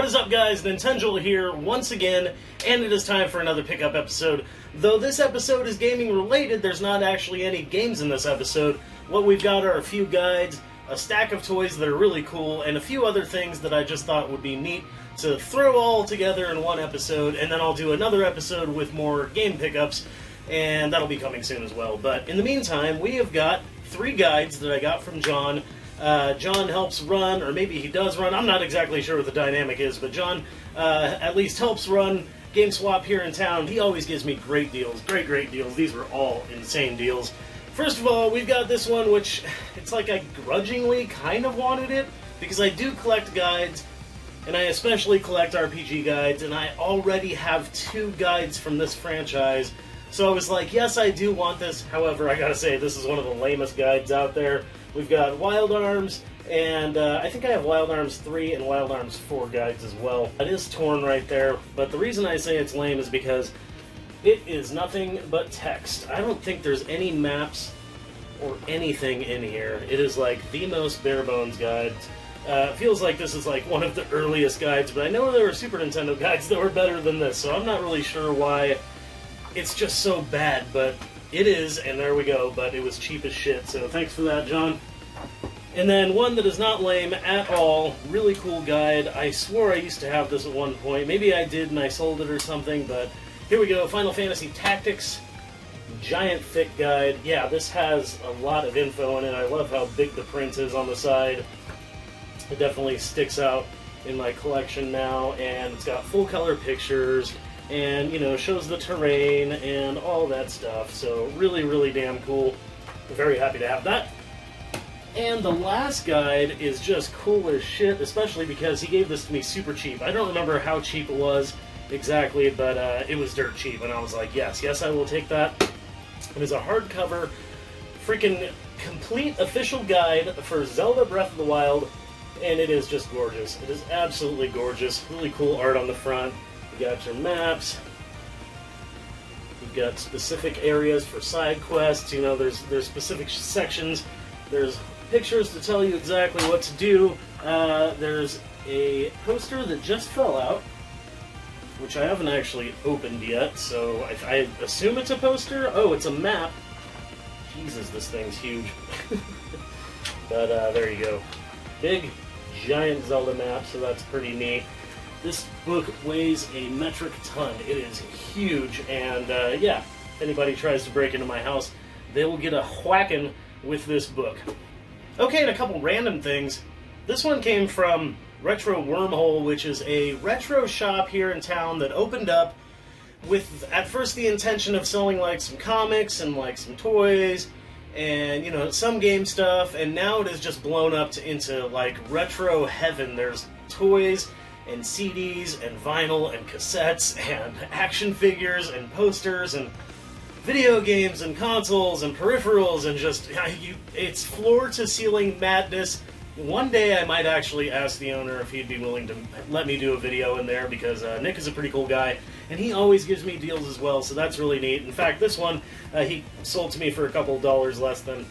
is up, guys? Nintendo here once again, and it is time for another pickup episode. Though this episode is gaming related, there's not actually any games in this episode. What we've got are a few guides, a stack of toys that are really cool, and a few other things that I just thought would be neat to throw all together in one episode, and then I'll do another episode with more game pickups, and that'll be coming soon as well. But in the meantime, we have got 3 guides that I got from John. John helps run, or maybe he does run, I'm not exactly sure what the dynamic is, but John at least helps run GameSwap here in town. He always gives me great deals, great deals. These were all insane deals. First of all, we've got this one, which it's like I grudgingly kind of wanted it, because I do collect guides, and I especially collect RPG guides, and I already have 2 guides from this franchise. So I was like, yes, I do want this. However, I gotta say, this is one of the lamest guides out there. We've got Wild Arms, and I think I have Wild Arms 3 and Wild Arms 4 guides as well. It is torn right there, but the reason I say it's lame is because it is nothing but text. I don't think there's any maps or anything in here. It is like the most bare bones guide. It feels like this is like one of the earliest guides, but I know there were Super Nintendo guides that were better than this, so I'm not really sure why it's just so bad, but it is, and there we go, but it was cheap as shit, so thanks for that, John. And then one that is not lame at all, really cool guide. I swore I used to have this at one point. Maybe I did and I sold it or something, but here we go, Final Fantasy Tactics, giant thick guide. Yeah, this has a lot of info in it. I love how big the print is on the side. It definitely sticks out in my collection now, and it's got full color pictures, and, you know, shows the terrain and all that stuff. So really damn cool. I'm very happy to have that. And the last guide is just cool as shit, especially because he gave this to me super cheap. I don't remember how cheap it was exactly, but it was dirt cheap, and I was like, yes, I will take that. It is a hardcover, freaking complete official guide for Zelda Breath of the Wild, and it is just gorgeous. It is absolutely gorgeous. Really cool art on the front. You got your maps. You've got specific areas for side quests. You know, there's specific sections. There's pictures to tell you exactly what to do. There's a poster that just fell out, which I haven't actually opened yet, so I assume it's a poster. Oh, it's a map. Jesus, this thing's huge. But there you go. Big, giant Zelda map, so that's pretty neat. This book weighs a metric ton. It is huge, and yeah, if anybody tries to break into my house, they will get a whacking with this book. Okay, and a couple random things. This one came from Retro Wormhole, which is a retro shop here in town that opened up with, at first, the intention of selling like some comics and like some toys and, you know, some game stuff, and now it has just blown up into like retro heaven. There's toys and CDs and vinyl and cassettes and action figures and posters and video games and consoles and peripherals, and just, it's floor-to-ceiling madness. One day I might actually ask the owner if he'd be willing to let me do a video in there, because Nick is a pretty cool guy, and he always gives me deals as well, so that's really neat. In fact, this one he sold to me for a couple of dollars less than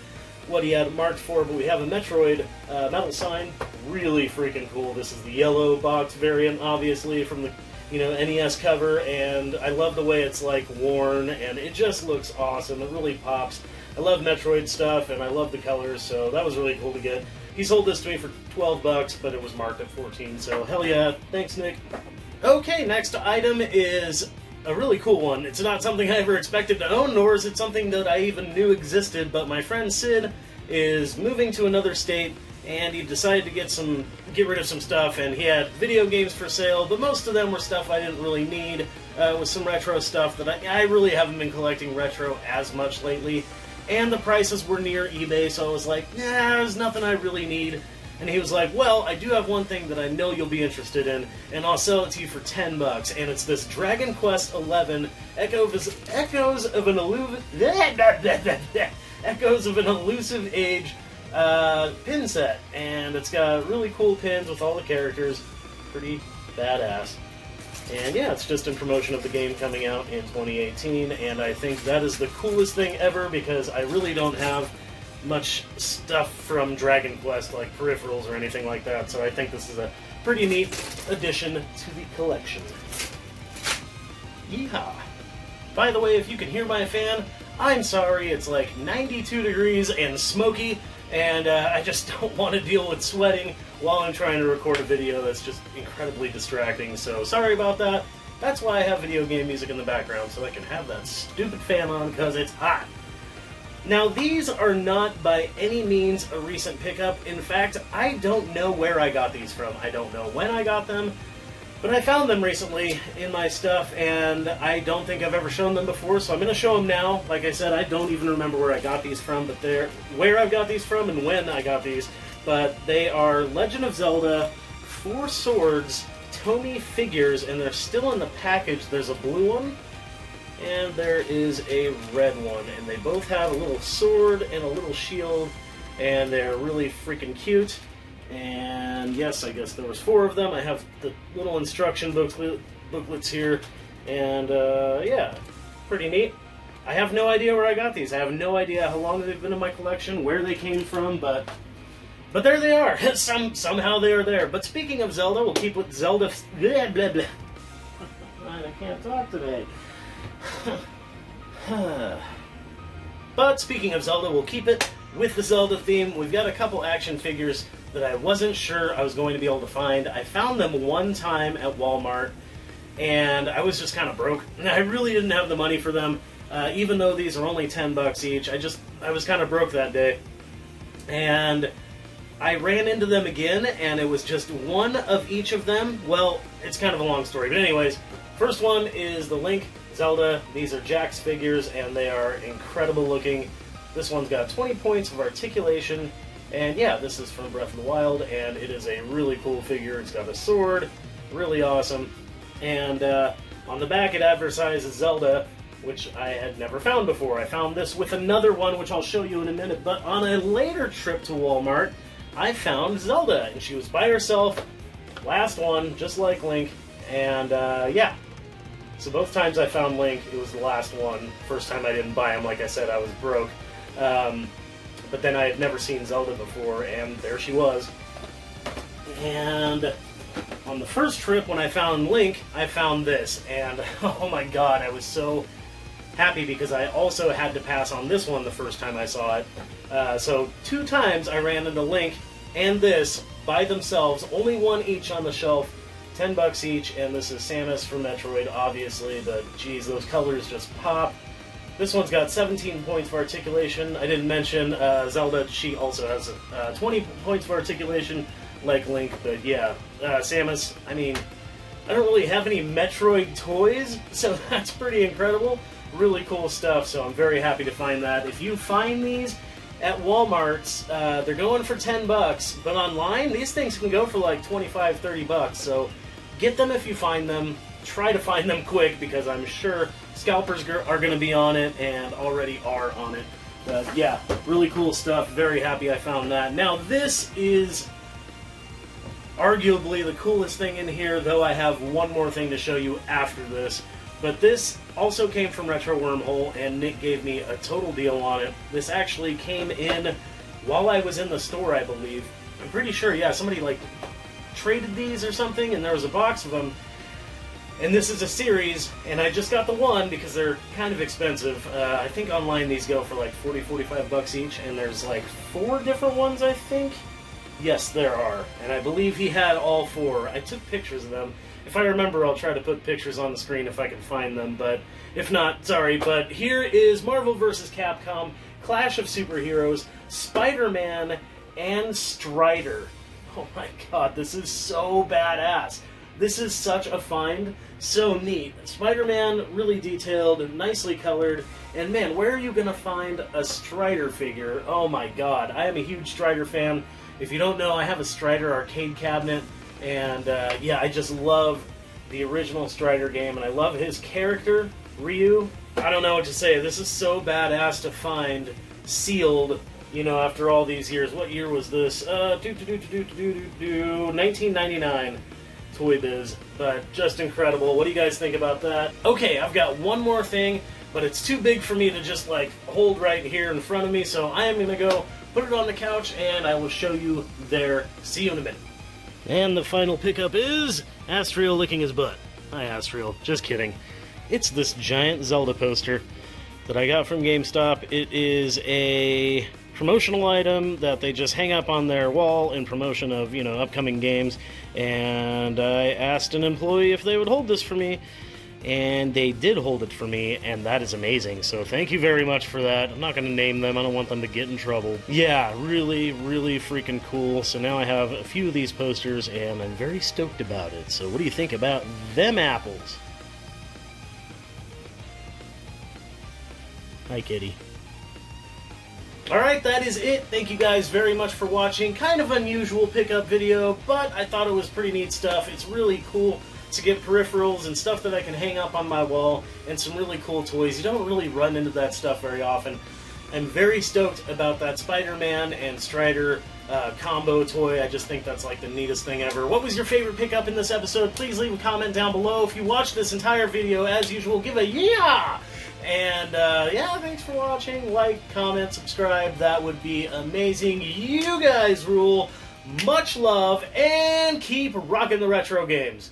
what he had marked for, but we have a Metroid metal sign. Really freaking cool. This is the yellow box variant, obviously, from the, you know, NES cover, and I love the way it's like worn, and it just looks awesome. It really pops. I love Metroid stuff, and I love the colors, so that was really cool to get. He sold this to me for $12, but it was marked at $14, so hell yeah. Thanks, Nick. Okay, next item is a really cool one. It's not something I ever expected to own, nor is it something that I even knew existed, but my friend Sid is moving to another state, and he decided to get rid of some stuff, and he had video games for sale, but most of them were stuff I didn't really need, with some retro stuff that I really haven't been collecting retro as much lately, and the prices were near eBay, so I was like, nah, there's nothing I really need. And he was like, well, I do have one thing that I know you'll be interested in, and I'll sell it to you for $10, and it's this Dragon Quest XI Echoes of an Elusive Age pin set, and it's got really cool pins with all the characters. Pretty badass. And yeah, it's just in promotion of the game coming out in 2018, and I think that is the coolest thing ever, because I really don't have much stuff from Dragon Quest, like peripherals or anything like that, so I think this is a pretty neat addition to the collection. Yeehaw! By the way, if you can hear my fan, I'm sorry, it's like 92 degrees and smoky, and I just don't want to deal with sweating while I'm trying to record a video. That's just incredibly distracting, so sorry about that. That's why I have video game music in the background, so I can have that stupid fan on because it's hot. Now, these are not by any means a recent pickup. In fact, I don't know where I got these from. I don't know when I got them, but I found them recently in my stuff, and I don't think I've ever shown them before, so I'm going to show them now. Like I said, I don't even remember where I got these from, but they're where I've got these from and when I got these. But they are Legend of Zelda 4 Swords Tomy figures, and they're still in the package. There's a blue one, and there is a red one, and they both have a little sword and a little shield, and they're really freaking cute. And yes, I guess there was 4 of them. I have the little instruction booklets here, and yeah, pretty neat. I have no idea where I got these. I have no idea how long they've been in my collection, where they came from, but there they are. Somehow they are there. But speaking of Zelda, we'll keep with Zelda. Blah, blah, blah. I can't talk today. But speaking of Zelda, we'll keep it with the Zelda theme. We've got a couple action figures that I wasn't sure I was going to be able to find. I found them one time at Walmart, and I was just kind of broke. I really didn't have the money for them, even though these are only $10 each. I was kind of broke that day, and I ran into them again, and it was just one of each of them. Well, it's kind of a long story, but anyways, first one is the Link Zelda. These are Jack's figures, and they are incredible looking. This one's got 20 points of articulation, and yeah, this is from Breath of the Wild, and it is a really cool figure. It's got a sword, really awesome, and on the back it advertises Zelda, which I had never found before. I found this with another one, which I'll show you in a minute, but on a later trip to Walmart, I found Zelda, and she was by herself, last one, just like Link, and yeah. So both times I found Link, it was the last one. First time I didn't buy him, like I said, I was broke. But then I had never seen Zelda before, and there she was. And on the first trip, when I found Link, I found this, and oh my god, I was so happy because I also had to pass on this one the first time I saw it. So 2 times I ran into Link and this by themselves, only one each on the shelf, $10 each, and this is Samus from Metroid, obviously, but geez, those colors just pop. This one's got 17 points of articulation. I didn't mention Zelda, she also has 20 points of articulation, like Link, but yeah, Samus, I mean, I don't really have any Metroid toys, so that's pretty incredible. Really cool stuff, so I'm very happy to find that. If you find these at Walmart's, they're going for $10, but online, these things can go for like $25, $30, so get them if you find them. Try to find them quick, because I'm sure scalpers are going to be on it, and already are on it. But yeah, really cool stuff. Very happy I found that. Now, this is arguably the coolest thing in here, though I have one more thing to show you after this. But this also came from Retro Wormhole, and Nick gave me a total deal on it. This actually came in while I was in the store, I believe. I'm pretty sure, yeah, somebody like traded these or something, and there was a box of them. And this is a series, and I just got the one because they're kind of expensive. I think online these go for like $40, $45 each, and there's like 4 different ones, I think. Yes, there are, and I believe he had all 4. I took pictures of them. If I remember, I'll try to put pictures on the screen if I can find them, but if not, sorry. But here is Marvel vs. Capcom, Clash of Superheroes, Spider-Man, and Strider. Oh my god, this is so badass. This is such a find, so neat. Spider-Man, really detailed, nicely colored, and man, where are you going to find a Strider figure? Oh my god, I am a huge Strider fan. If you don't know, I have a Strider arcade cabinet, and yeah, I just love the original Strider game, and I love his character, Ryu. I don't know what to say, this is so badass to find sealed, you know, after all these years. What year was this? 1999. Toy Biz, but just incredible. What do you guys think about that? Okay, I've got one more thing, but it's too big for me to just like hold right here in front of me, so I am going to go put it on the couch and I will show you there. See you in a minute. And the final pickup is Astriel licking his butt. Hi, Astriel. Just kidding. It's this giant Zelda poster that I got from GameStop. It is a promotional item that they just hang up on their wall in promotion of, upcoming games. And I asked an employee if they would hold this for me, and they did hold it for me, and that is amazing. So thank you very much for that. I'm not going to name them. I don't want them to get in trouble. Yeah, really, really freaking cool. So now I have a few of these posters, and I'm very stoked about it. So what do you think about them apples? Hi, kitty. Alright, that is it. Thank you guys very much for watching. Kind of unusual pickup video, but I thought it was pretty neat stuff. It's really cool to get peripherals and stuff that I can hang up on my wall, and some really cool toys. You don't really run into that stuff very often. I'm very stoked about that Spider-Man and Strider combo toy. I just think that's like the neatest thing ever. What was your favorite pickup in this episode? Please leave a comment down below. If you watched this entire video, as usual, give a yeah! And yeah, thanks for watching. Like, comment, subscribe. That would be amazing. You guys rule. Much love, and keep rocking the retro games.